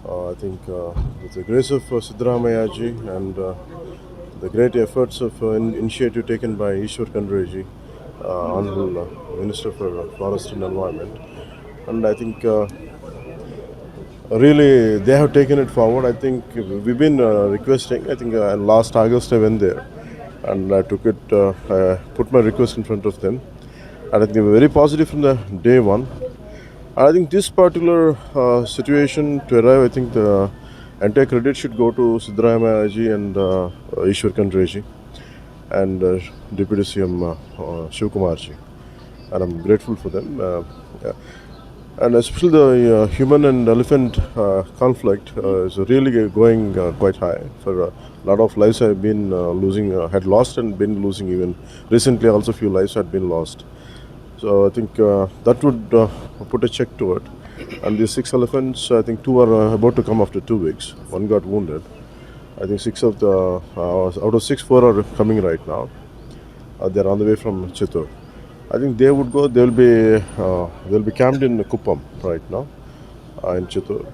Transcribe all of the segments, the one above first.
I think with the grace of Siddaramaiah ji and the great efforts of initiative taken by Ishwar Khandre ji, Honorable Minister for Forest and Environment, and I think really they have taken it forward. I think we've been requesting. I think last August I went there and I took it, I put my request in front of them, and I think they were very positive from the day one. And I think this particular situation to arrive, I think the entire credit should go to Siddaramaiah ji and Ishwar Khandre ji and Deputy CM Shiv Kumar ji, and I'm grateful for them. Yeah. And especially the human and elephant conflict is really going quite high. For a lot of lives have been losing, had lost and been losing even recently. Also, few lives had been lost. So I think that would put a check to it. And these 6 elephants, I think 2 are about to come after 2 weeks. 1 got wounded. I think 6 of the out of 6, 4 are coming right now. They are on the way from Chittor. I think they would go. They'll be camped in Kuppam right now in Chittor.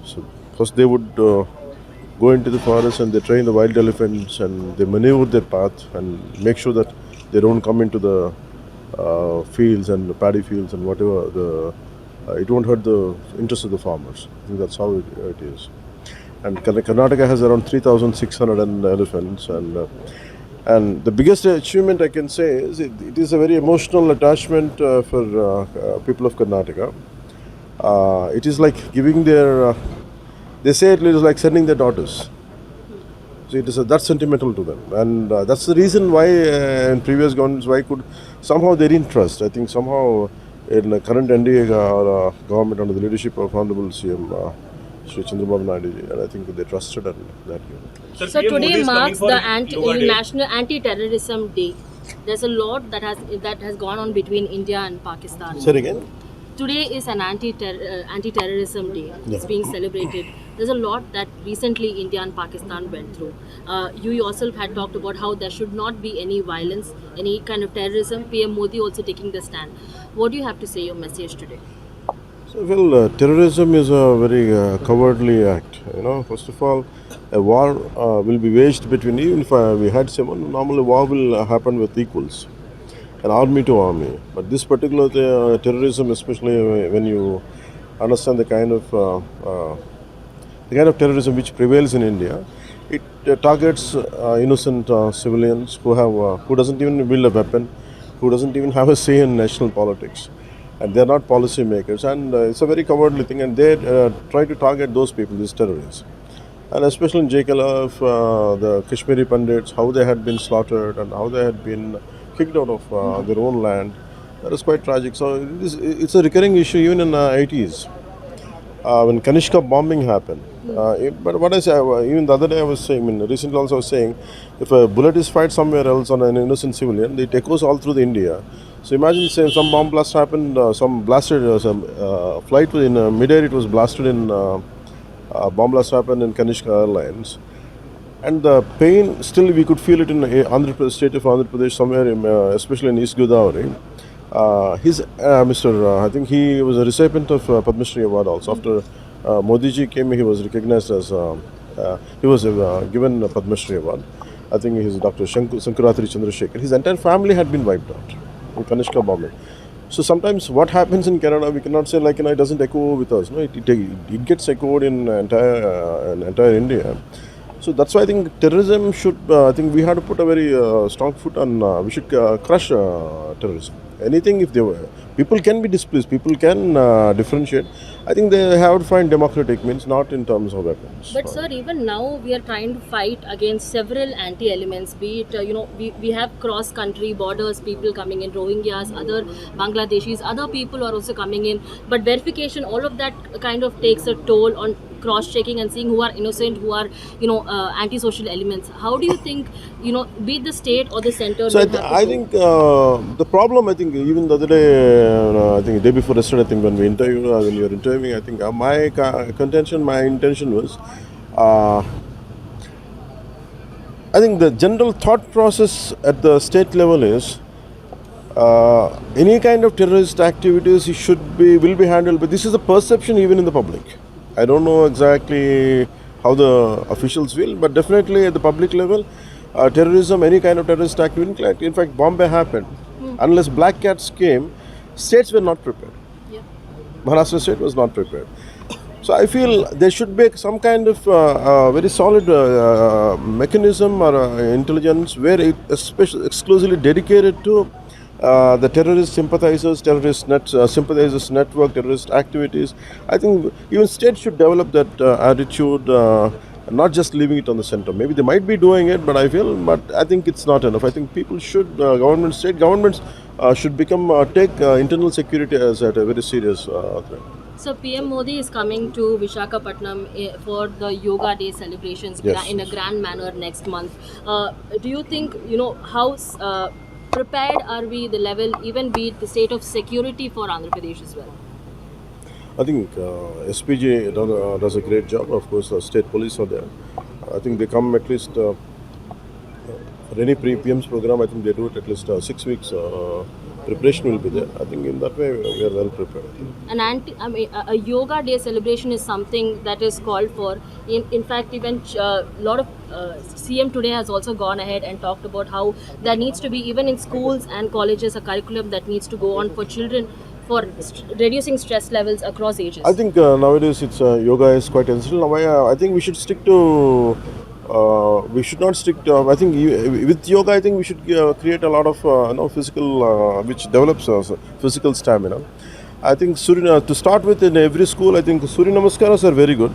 So first they would go into the forest and they train the wild elephants and they maneuver their path and make sure that they don't come into the fields and the paddy fields and whatever. It won't hurt the interest of the farmers. I think that's how it is. And Karnataka has around 3,600 elephants and the biggest achievement I can say is it is a very emotional attachment for people of Karnataka. It is like giving their, they say it is like sending their daughters. So it is that's sentimental to them, and that's the reason why in previous governments somehow they didn't trust. I think somehow in the current NDA government under the leadership of Honorable CM Shri Chandrababu Naidu ji, and I think they trusted and that unit. So today marks the National Anti-terrorism Day. There's a lot that has gone on between India and Pakistan. Say it again. Today is an anti-terrorism day. It's being celebrated. There's a lot that recently India and Pakistan went through. You yourself had talked about how there should not be any violence, any kind of terrorism. PM Modi also taking the stand. What do you have to say, your message today? So, well, terrorism is a very cowardly act. First of all, a war will be waged between, even if we had someone, normally war will happen with equals, an army to army. But this particular terrorism, especially when you understand the kind of terrorism which prevails in India, it targets innocent civilians who doesn't even wield a weapon, who doesn't even have a say in national politics. And they're not policy makers, and it's a very cowardly thing, and they try to target those people, these terrorists. And especially in JKLF, the Kashmiri Pandits, how they had been slaughtered and how they had been kicked out of their own land, that is quite tragic. So it's a recurring issue even in the 80s. When Kanishka bombing happened. But what I say, even the other day I was saying, recently also I was saying, if a bullet is fired somewhere else on an innocent civilian, it echoes all through the India. So imagine saying some bomb blast happened, some flight in mid-air, it was blasted in, bomb blast happened in Kanishka Airlines. And the pain, still we could feel it in Andhra Pradesh, state of Andhra Pradesh, somewhere, especially in East Godavari. I think he was a recipient of Padma Shri Award also. After Modi ji came, he was recognized as, he was given a Padma Shri Award. I think he is Dr. Sankaratri Chandrasekhar. His entire family had been wiped out in Kanishka bombing. So sometimes what happens in Canada, we cannot say it doesn't echo with us. No, it gets echoed in entire India. So that's why I think terrorism should, I think we have to put a very strong foot on, we should crush terrorism. Anything, if they were, people can be displeased, people can differentiate. I think they have to find democratic means, not in terms of weapons. But sir, even now we are trying to fight against several anti-elements, be it, we have cross-country borders, people coming in, Rohingyas, other Bangladeshis, other people are also coming in. But verification, all of that kind of takes a toll on cross-checking and seeing who are innocent, who are, anti-social elements. How do you think, be it the state or the center? So I think the problem, I think even the other day, I think the day before yesterday, I think when you were interviewing, I think my intention was, I think the general thought process at the state level is, any kind of terrorist activities will be handled, but this is the perception even in the public. I don't know exactly how the officials feel, but definitely at the public level, terrorism, any kind of terrorist activity, like in fact, Bombay happened. Unless black cats came, states were not prepared. Yeah. Maharashtra state was not prepared. So I feel there should be some kind of very solid mechanism or intelligence where it especially exclusively dedicated to the terrorist sympathizers, sympathizers network, terrorist activities. I think even states should develop that attitude, not just leaving it on the center. Maybe they might be doing it, but I think it's not enough. I think people should, state governments should become take internal security as a very serious threat. So PM Modi is coming to Vishakhapatnam for the Yoga Day celebrations Yes, in a yes. grand manner next month. Do you think, how prepared are we, the level, even be it the state of security for Andhra Pradesh as well? I think SPG does a great job. Of course, state police are there. I think they come at least for any PM's program. I think they do it at least 6 weeks. Preparation will be there. I think in that way we are well prepared. A Yoga Day celebration is something that is called for. In fact, even a lot of CM today has also gone ahead and talked about how there needs to be, even in schools and colleges, a curriculum that needs to go on for children for reducing stress levels across ages. I think nowadays it's yoga is quite essential. Now, I think we should stick to. We should not stick to. I think with yoga, I think we should create a lot of physical, which develops physical stamina. I think to start with in every school, I think Surya Namaskaras are very good,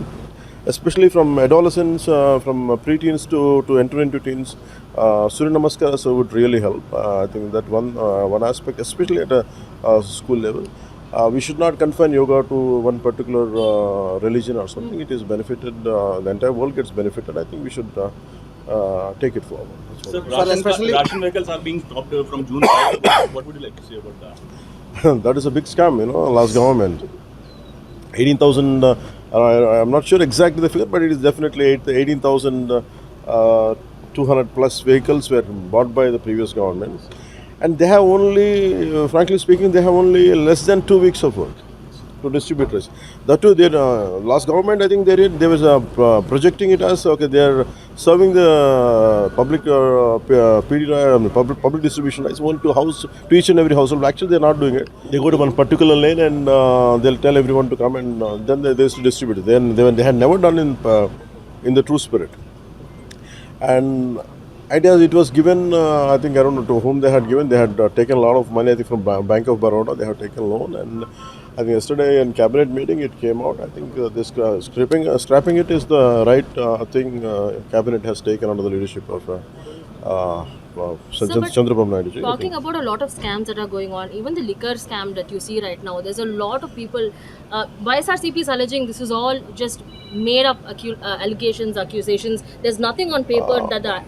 especially from adolescents, from preteens to enter into teens. Surya Namaskaras would really help. I think that one aspect, especially at a school level. We should not confine yoga to one particular religion or something. It is benefited, the entire world gets benefited. I think we should take it forward. That's Sir, what ration vehicles are being stopped from June 5. What would you like to say about that? that is a big scam, last government. 18,000, I'm not sure exactly the figure, but it is definitely 18,200 plus vehicles were bought by the previous government. And they have only, frankly speaking, they have only less than 2 weeks of work to distribute this. That too, their last government, I think they was projecting it as, okay, they are serving the public public distribution rights only to each and every household. Actually, they are not doing it. They go to one particular lane and they'll tell everyone to come, and then they used to distribute it. Then they had never done in the true spirit. And it was given, I think, I don't know to whom they had given. They had taken a lot of money, I think, from Bank of Baroda. They have taken loan, and I think yesterday in cabinet meeting it came out. I think this strapping it is the right thing cabinet has taken under the leadership of Sir, but Chandrababu Naidu ji, I talking think. about a lot of scams that are going on, even the liquor scam that you see right now, there's a lot of people. YSRCP is alleging this is all just made up allegations, accusations. There's nothing on paper that the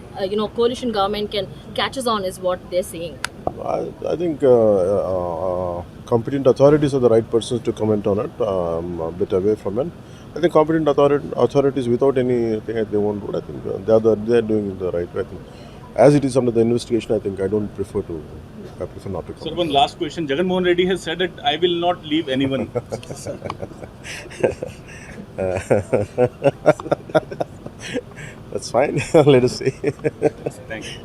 coalition government can catches on, is what they're saying. I think competent authorities are the right persons to comment on it. A bit away from it. I think competent authorities, without anything that they won't do, I think they are doing the right way. I think as it is under the investigation, I think I prefer not to comment. Sir, one last question. Jagan Mohan Reddy has said that I will not leave anyone. That's fine. Let us see. Thank you.